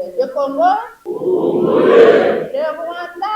Le Congo, le Rwanda.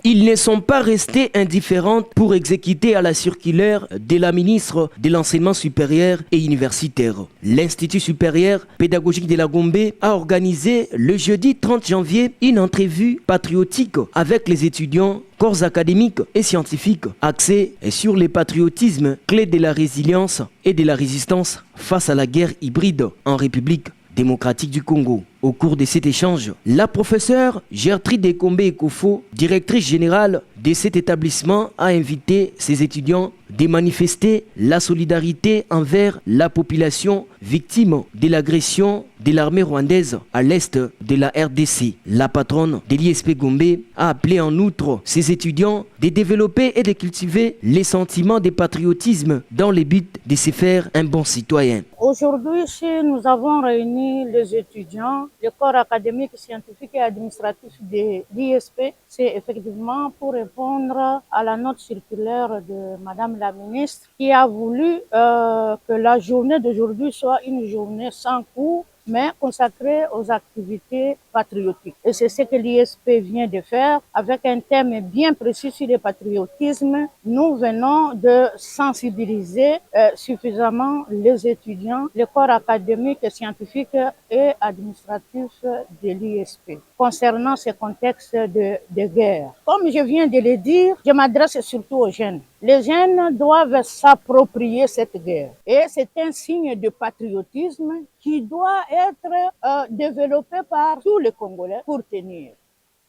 Ils ne sont pas restés indifférents pour exécuter à la circulaire de la ministre de l'Enseignement supérieur et universitaire. L'Institut supérieur pédagogique de la Gombe a organisé le jeudi 30 janvier une entrevue patriotique avec les étudiants, corps académiques et scientifiques axés sur le patriotisme, clé de la résilience et de la résistance face à la guerre hybride en République démocratique du Congo. Au cours de cet échange, la professeure Gertrude Ekombe Ekofo, directrice générale de cet établissement, a invité ses étudiants de manifester la solidarité envers la population victime de l'agression de l'armée rwandaise à l'est de la RDC. La patronne de l'ISP Gombe a appelé en outre ses étudiants de développer et de cultiver les sentiments de patriotisme dans le but de se faire un bon citoyen. Aujourd'hui, nous avons réuni les étudiants, le corps académique, scientifique et administratif de l'ISP. C'est effectivement pour répondre à la note circulaire de Madame la ministre qui a voulu que la journée d'aujourd'hui soit une journée sans cours, mais consacrée aux activités patriotiques. Et c'est ce que l'ISP vient de faire avec un thème bien précis sur le patriotisme. Nous venons de sensibiliser suffisamment les étudiants, les corps académiques, scientifiques et administratifs de l'ISP concernant ce contexte de guerre. Comme je viens de le dire, je m'adresse surtout aux jeunes. Les jeunes doivent s'approprier cette guerre. Et c'est un signe de patriotisme qui doit être développé par tous les Congolais pour tenir.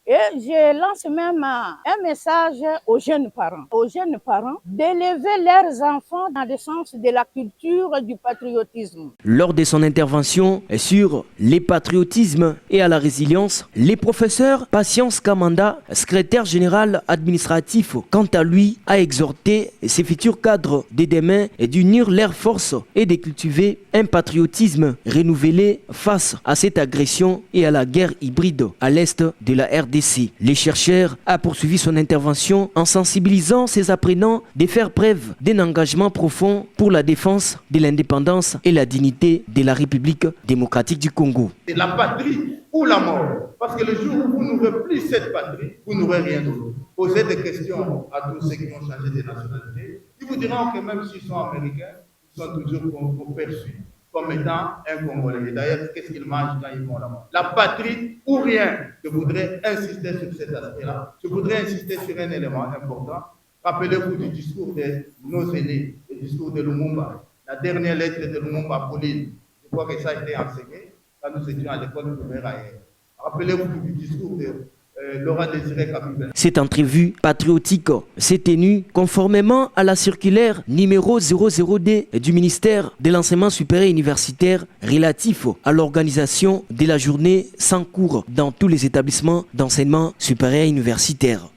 Et je lance même un message aux jeunes parents d'élever leurs enfants dans le sens de la culture du patriotisme. Lors de son intervention sur le patriotisme et à la résilience, le professeur Patience Kamanda, secrétaire général administratif, quant à lui, a exhorté ses futurs cadres de demain d'unir leurs forces et de cultiver un patriotisme renouvelé face à cette agression et à la guerre hybride à l'est de la RDC. Les chercheurs a poursuivi son intervention en sensibilisant ses apprenants de faire preuve d'un engagement profond pour la défense de l'indépendance et la dignité de la République démocratique du Congo. C'est la patrie ou la mort. Parce que le jour où vous n'aurez plus cette patrie, vous n'aurez rien d'autre. Posez des questions à tous ceux qui ont changé de nationalité. Ils vous diront que même s'ils sont américains, ils sont toujours perçus comme étant un Congolais. D'ailleurs, qu'est-ce qu'ils mangent quand ils vont là-bas? La patrie ou rien. Je voudrais insister sur cet aspect-là. Je voudrais insister sur un élément important. Rappelez-vous du discours de nos aînés, le discours de Lumumba. La dernière lettre de Lumumba, Pauline. Je crois que ça a été enseigné quand nous étions à l'école primaire ailleurs. Rappelez-vous du discours de Laurent Désiré Kabila. Cette entrevue patriotique s'est tenue conformément à la circulaire numéro 00D du ministère de l'Enseignement supérieur et universitaire relatif à l'organisation de la journée sans cours dans tous les établissements d'enseignement supérieur et universitaire.